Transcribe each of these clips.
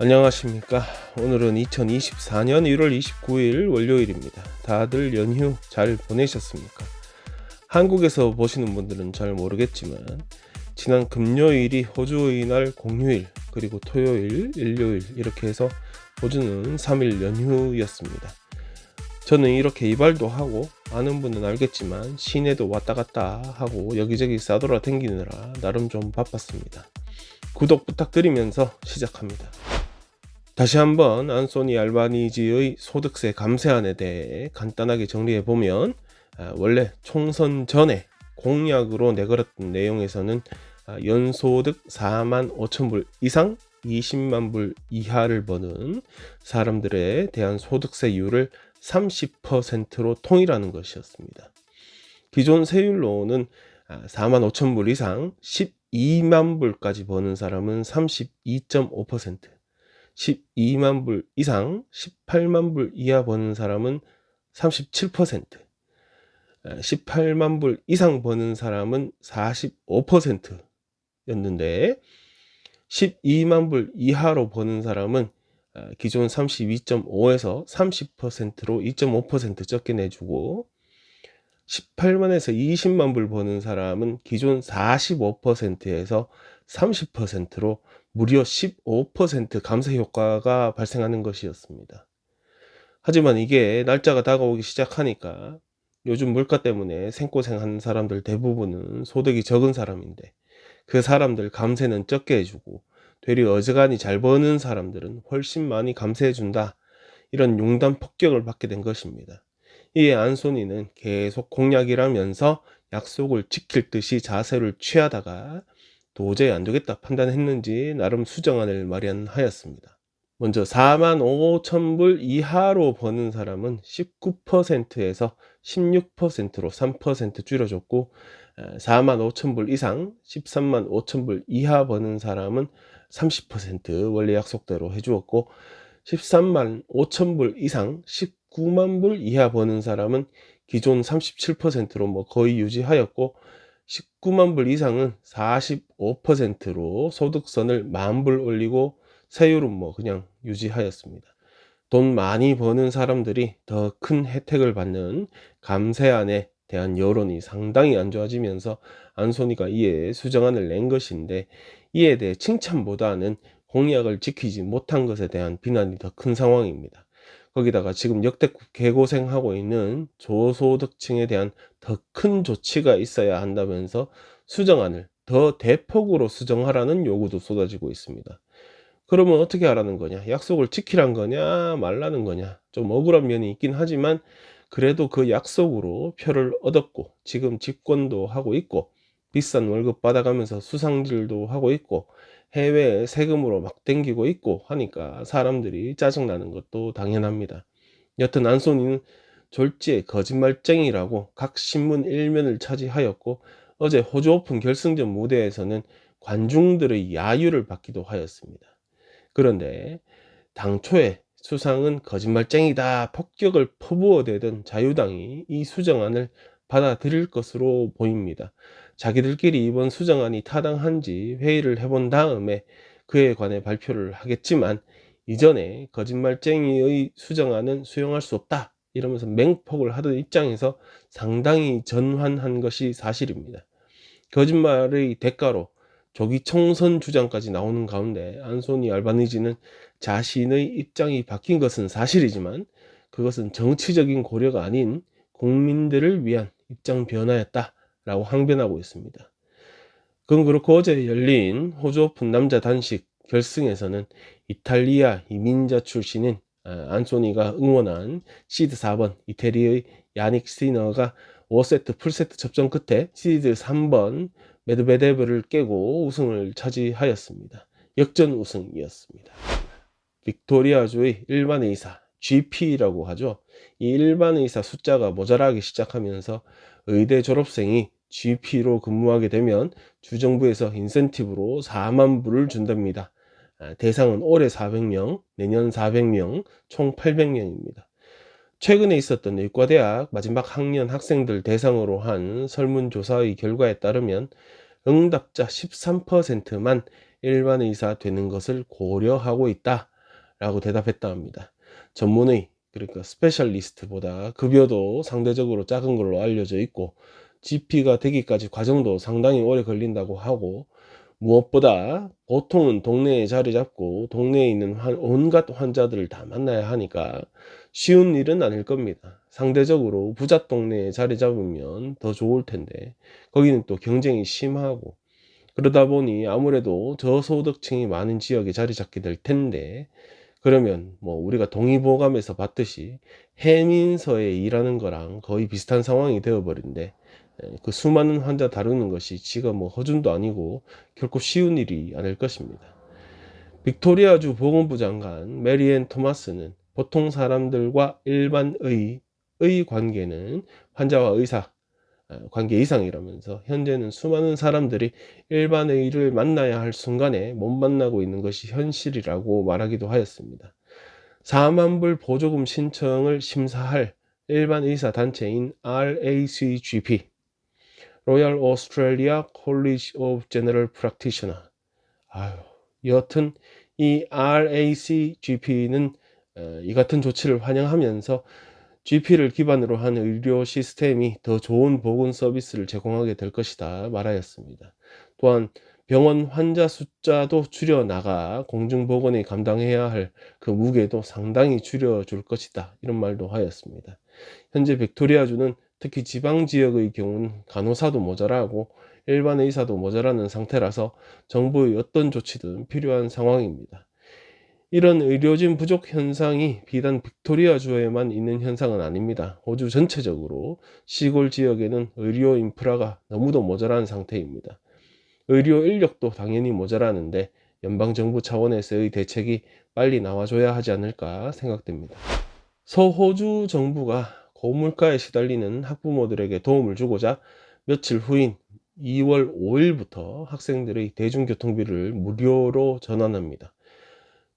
안녕하십니까. 오늘은 2024년 1월 29일 월요일입니다. 다들 연휴 잘 보내셨습니까? 한국에서 보시는 분들은 잘 모르겠지만 지난 금요일이 호주의 날 공휴일, 그리고 토요일, 일요일 이렇게 해서 호주는 3일 연휴였습니다. 저는 이렇게 이발도 하고, 아는 분은 알겠지만 시내도 왔다 갔다 하고 여기저기 싸돌아 다니느라 나름 좀 바빴습니다. 구독 부탁드리면서 시작합니다. 다시 한번 안소니 알바니지의 소득세 감세안에 대해 간단하게 정리해 보면, 원래 총선 전에 공약으로 내걸었던 내용에서는 연소득 4만 5천 불 이상 20만 불 이하를 버는 사람들에 대한 소득세율을 30%로 통일하는 것이었습니다. 기존 세율로는 4만 5천 불 이상 12만 불까지 버는 사람은 32.5%, 12만 불 이상 18만 불 이하 버는 사람은 37%, 18만 불 이상 버는 사람은 45%였는데 12만 불 이하로 버는 사람은 기존 32.5에서 30%로 2.5% 적게 내주고, 18만에서 20만 불 버는 사람은 기존 45%에서 30%로 무려 15% 감세 효과가 발생하는 것이었습니다. 하지만 이게 날짜가 다가오기 시작하니까 요즘 물가 때문에 생고생하는 사람들 대부분은 소득이 적은 사람인데, 그 사람들 감세는 적게 해주고 되려 어지간히 잘 버는 사람들은 훨씬 많이 감세해준다, 이런 용단 폭격을 받게 된 것입니다. 이에 안소니는 계속 공약이라면서 약속을 지킬 듯이 자세를 취하다가 도저히 안 되겠다 판단했는지 나름 수정안을 마련하였습니다. 먼저 4만 5천 불 이하로 버는 사람은 19%에서 16%로 3% 줄여줬고, 4만 5천 불 이상 13만 5천 불 이하 버는 사람은 30% 원래 약속대로 해주었고, 13만 5천 불 이상 19만 불 이하 버는 사람은 기존 37%로 거의 유지하였고, 19만 불 이상은 45%로 소득선을 10,000불 올리고 세율은 그냥 유지하였습니다. 돈 많이 버는 사람들이 더 큰 혜택을 받는 감세안에 대한 여론이 상당히 안 좋아지면서 안소니가 이에 수정안을 낸 것인데, 이에 대해 칭찬보다는 공약을 지키지 못한 것에 대한 비난이 더 큰 상황입니다. 거기다가 지금 역대급 개고생하고 있는 저소득층에 대한 더 큰 조치가 있어야 한다면서 수정안을 더 대폭으로 수정하라는 요구도 쏟아지고 있습니다. 그러면 어떻게 하라는 거냐? 약속을 지키란 거냐 말라는 거냐? 좀 억울한 면이 있긴 하지만 그래도 그 약속으로 표를 얻었고, 지금 집권도 하고 있고, 비싼 월급 받아가면서 수상질도 하고 있고, 해외에 세금으로 막 땡기고 있고 하니까 사람들이 짜증나는 것도 당연합니다. 여튼 안소니는 졸지에 거짓말쟁이라고 각 신문 일면을 차지하였고, 어제 호주 오픈 결승전 무대에서는 관중들의 야유를 받기도 하였습니다. 그런데 당초에 수상은 거짓말쟁이다 폭격을 퍼부어대던 자유당이 이 수정안을 받아들일 것으로 보입니다. 자기들끼리 이번 수정안이 타당한지 회의를 해본 다음에 그에 관해 발표를 하겠지만, 이전에 거짓말쟁이의 수정안은 수용할 수 없다 이러면서 맹폭을 하던 입장에서 상당히 전환한 것이 사실입니다. 거짓말의 대가로 조기 총선 주장까지 나오는 가운데 안소니 알바니지는 자신의 입장이 바뀐 것은 사실이지만 그것은 정치적인 고려가 아닌 국민들을 위한 입장 변화였다라고 항변하고 있습니다. 그건 그렇고, 어제 열린 호주 오픈 남자 단식 결승에서는 이탈리아 이민자 출신인 안소니가 응원한 시드 4번 이태리의 야닉 시너가 5세트 풀세트 접전 끝에 시드 3번 메드베데브를 깨고 우승을 차지하였습니다. 역전 우승이었습니다. 빅토리아주의 일반 의사 GP라고 하죠. 이 일반 의사 숫자가 모자라기 시작하면서 의대 졸업생이 GP로 근무하게 되면 주정부에서 인센티브로 4만 불을 준답니다. 대상은 올해 400명, 내년 400명, 총 800명입니다. 최근에 있었던 의과대학 마지막 학년 학생들 대상으로 한 설문조사의 결과에 따르면 응답자 13%만 일반 의사 되는 것을 고려하고 있다 라고 대답했다 합니다. 전문의, 그러니까 스페셜리스트보다 급여도 상대적으로 작은 걸로 알려져 있고 GP가 되기까지 과정도 상당히 오래 걸린다고 하고, 무엇보다 보통은 동네에 자리 잡고 동네에 있는 온갖 환자들을 다 만나야 하니까 쉬운 일은 아닐 겁니다. 상대적으로 부잣 동네에 자리 잡으면 더 좋을 텐데 거기는 또 경쟁이 심하고, 그러다 보니 아무래도 저소득층이 많은 지역에 자리 잡게 될 텐데, 그러면 뭐 우리가 동의보감에서 봤듯이 해민서에 일하는 거랑 거의 비슷한 상황이 되어버린데, 그 수많은 환자 다루는 것이 지가 뭐 허준도 아니고 결코 쉬운 일이 아닐 것입니다. 빅토리아주 보건부 장관 메리앤 토마스는 보통 사람들과 일반의 관계는 환자와 의사 관계 이상이라면서, 현재는 수많은 사람들이 일반의를 만나야 할 순간에 못 만나고 있는 것이 현실이라고 말하기도 하였습니다. 4만 불 보조금 신청을 심사할 일반 의사 단체인 RACGP, Royal Australia College of General Practitioner. 여하튼 이 RACGP는 이 같은 조치를 환영하면서 GP를 기반으로 한 의료 시스템이 더 좋은 보건 서비스를 제공하게 될 것이다 말하였습니다. 또한 병원 환자 숫자도 줄여나가 공중보건이 감당해야 할 그 무게도 상당히 줄여줄 것이다, 이런 말도 하였습니다. 현재 빅토리아주는 특히 지방 지역의 경우는 간호사도 모자라고 일반 의사도 모자라는 상태라서 정부의 어떤 조치든 필요한 상황입니다. 이런 의료진 부족 현상이 비단 빅토리아주에만 있는 현상은 아닙니다. 호주 전체적으로 시골 지역에는 의료 인프라가 너무도 모자란 상태입니다. 의료 인력도 당연히 모자라는데 연방정부 차원에서의 대책이 빨리 나와줘야 하지 않을까 생각됩니다. 서호주 정부가 고물가에 시달리는 학부모들에게 도움을 주고자 며칠 후인 2월 5일부터 학생들의 대중교통비를 무료로 전환합니다.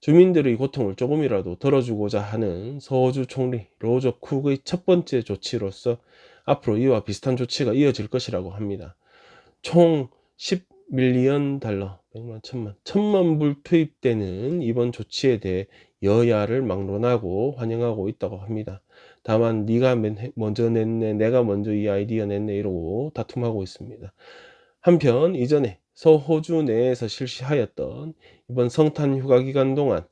주민들의 고통을 조금이라도 덜어주고자 하는 서호주 총리 로저 쿡의 첫 번째 조치로서 앞으로 이와 비슷한 조치가 이어질 것이라고 합니다. 총 10밀리언 달러, 100만, 1000만 불 투입되는 이번 조치에 대해 여야를 막론하고 환영하고 있다고 합니다. 다만 네가 먼저 냈네, 내가 먼저 이 아이디어 냈네, 이러고 다툼하고 있습니다. 한편 이전에 서호주 내에서 실시하였던 이번 성탄 휴가 기간 동안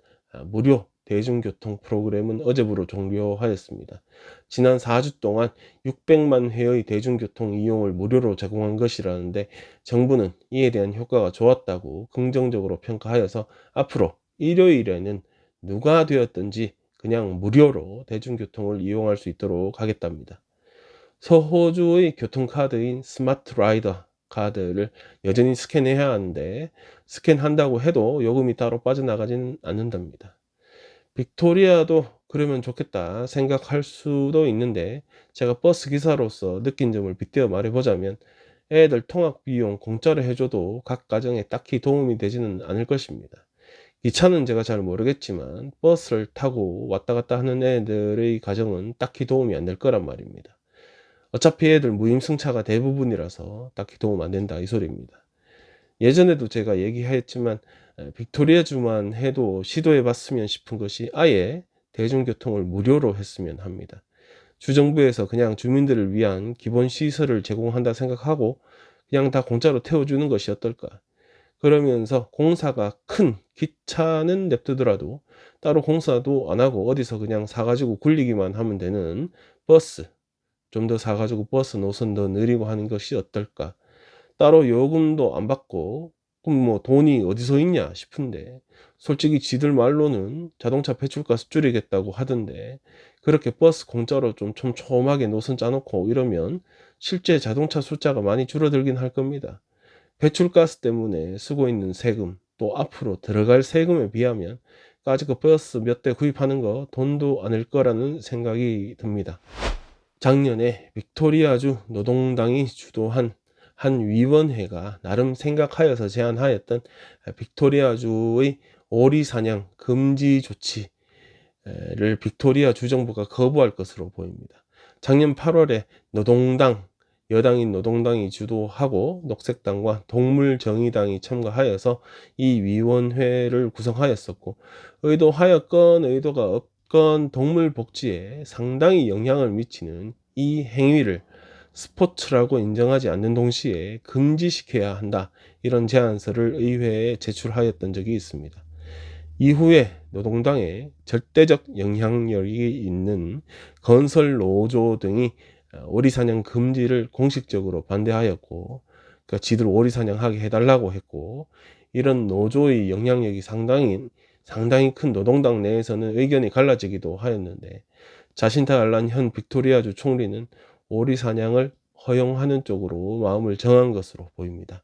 무료 대중교통 프로그램은 어제부로 종료하였습니다. 지난 4주 동안 600만 회의 대중교통 이용을 무료로 제공한 것이라는데, 정부는 이에 대한 효과가 좋았다고 긍정적으로 평가하여서 앞으로 일요일에는 누가 되었든지 그냥 무료로 대중교통을 이용할 수 있도록 하겠답니다. 서호주의 교통카드인 스마트 라이더 카드를 여전히 스캔해야 하는데, 스캔한다고 해도 요금이 따로 빠져나가지는 않는답니다. 빅토리아도 그러면 좋겠다 생각할 수도 있는데, 제가 버스 기사로서 느낀 점을 빗대어 말해보자면 애들 통학 비용 공짜로 해줘도 각 가정에 딱히 도움이 되지는 않을 것입니다. 기차는 제가 잘 모르겠지만 버스를 타고 왔다 갔다 하는 애들의 가정은 딱히 도움이 안 될 거란 말입니다. 어차피 애들 무임승차가 대부분이라서 딱히 도움 안 된다, 이 소리입니다. 예전에도 제가 얘기했지만 빅토리아주만 해도 시도해 봤으면 싶은 것이 아예 대중교통을 무료로 했으면 합니다. 주정부에서 그냥 주민들을 위한 기본 시설을 제공한다 생각하고 그냥 다 공짜로 태워주는 것이 어떨까. 그러면서 공사가 큰 기차는 냅두더라도 따로 공사도 안 하고 어디서 그냥 사가지고 굴리기만 하면 되는 버스, 좀 더 사가지고 버스 노선 더 느리고 하는 것이 어떨까. 따로 요금도 안 받고, 그럼 뭐 돈이 어디서 있냐 싶은데, 솔직히 지들 말로는 자동차 배출가스 줄이겠다고 하던데, 그렇게 버스 공짜로 좀 촘촘하게 노선 짜놓고 이러면 실제 자동차 숫자가 많이 줄어들긴 할 겁니다. 배출가스 때문에 쓰고 있는 세금, 또 앞으로 들어갈 세금에 비하면 까짓 거 버스 몇 대 구입하는 거 돈도 아닐 거라는 생각이 듭니다. 작년에 빅토리아주 노동당이 주도한 한 위원회가 나름 생각하여서 제안하였던 빅토리아주의 오리 사냥 금지 조치를 빅토리아 주정부가 거부할 것으로 보입니다. 작년 8월에 노동당 여당인 노동당이 주도하고 녹색당과 동물정의당이 참가하여서 이 위원회를 구성하였었고, 의도하였건 의도가 없건 동물 복지에 상당히 영향을 미치는 이 행위를 스포츠라고 인정하지 않는 동시에 금지시켜야 한다, 이런 제안서를 의회에 제출하였던 적이 있습니다. 이후에 노동당에 절대적 영향력이 있는 건설 노조 등이 오리사냥 금지를 공식적으로 반대하였고, 그러니까 지들 오리사냥하게 해달라고 했고, 이런 노조의 영향력이 상당히 큰 노동당 내에서는 의견이 갈라지기도 하였는데, 자신타 알란 현 빅토리아주 총리는 오리사냥을 허용하는 쪽으로 마음을 정한 것으로 보입니다.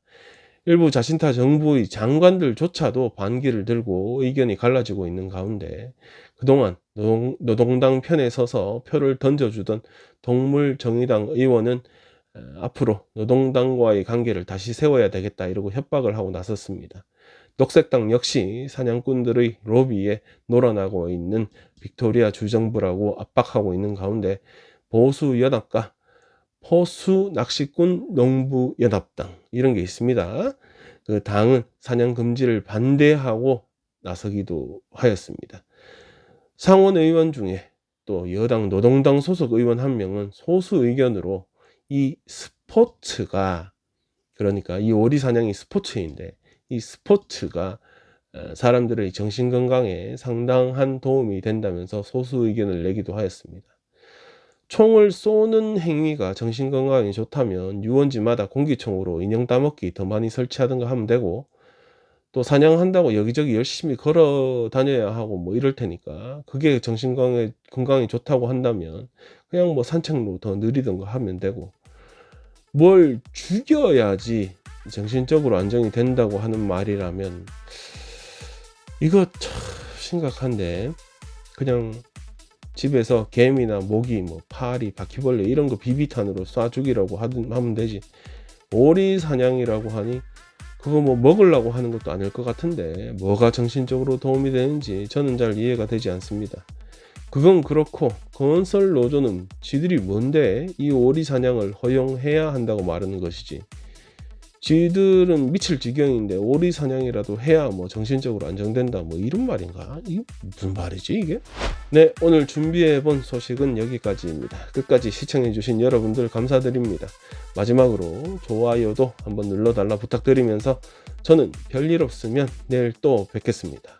일부 자신타 정부의 장관들조차도 반기를 들고 의견이 갈라지고 있는 가운데, 그동안 노동당 편에 서서 표를 던져주던 동물정의당 의원은 앞으로 노동당과의 관계를 다시 세워야 되겠다, 이러고 협박을 하고 나섰습니다. 녹색당 역시 사냥꾼들의 로비에 놀아나고 있는 빅토리아 주정부라고 압박하고 있는 가운데, 보수 연합과 포수 낚시꾼 농부 연합당, 이런 게 있습니다. 그 당은 사냥 금지를 반대하고 나서기도 하였습니다. 상원 의원 중에 또 여당 노동당 소속 의원 한 명은 소수 의견으로 이 스포츠가, 그러니까 이 오리 사냥이 스포츠인데 이 스포츠가 사람들의 정신건강에 상당한 도움이 된다면서 소수 의견을 내기도 하였습니다. 총을 쏘는 행위가 정신건강에 좋다면 유원지마다 공기총으로 인형 따먹기 더 많이 설치하든가 하면 되고, 또 사냥한다고 여기저기 열심히 걸어 다녀야 하고 뭐 이럴 테니까, 그게 정신건강에 좋다고 한다면 그냥 뭐 산책로 더 느리든가 하면 되고, 뭘 죽여야지 정신적으로 안정이 된다고 하는 말이라면 이거 참 심각한데, 그냥 집에서 개미나 모기, 뭐 파리, 바퀴벌레 이런 거 비비탄으로 쏴 죽이라고 하면 되지, 오리 사냥이라고 하니 그거 뭐 먹으려고 하는 것도 아닐 것 같은데 뭐가 정신적으로 도움이 되는지 저는 잘 이해가 되지 않습니다. 그건 그렇고, 건설 노조는 지들이 뭔데 이 오리 사냥을 허용해야 한다고 말하는 것이지, 지들은 미칠 지경인데 오리 사냥이라도 해야 뭐 정신적으로 안정된다, 뭐 이런 말인가? 이게 무슨 말이지 이게? 네, 오늘 준비해본 소식은 여기까지입니다. 끝까지 시청해주신 여러분들 감사드립니다. 마지막으로 좋아요도 한번 눌러달라 부탁드리면서 저는 별일 없으면 내일 또 뵙겠습니다.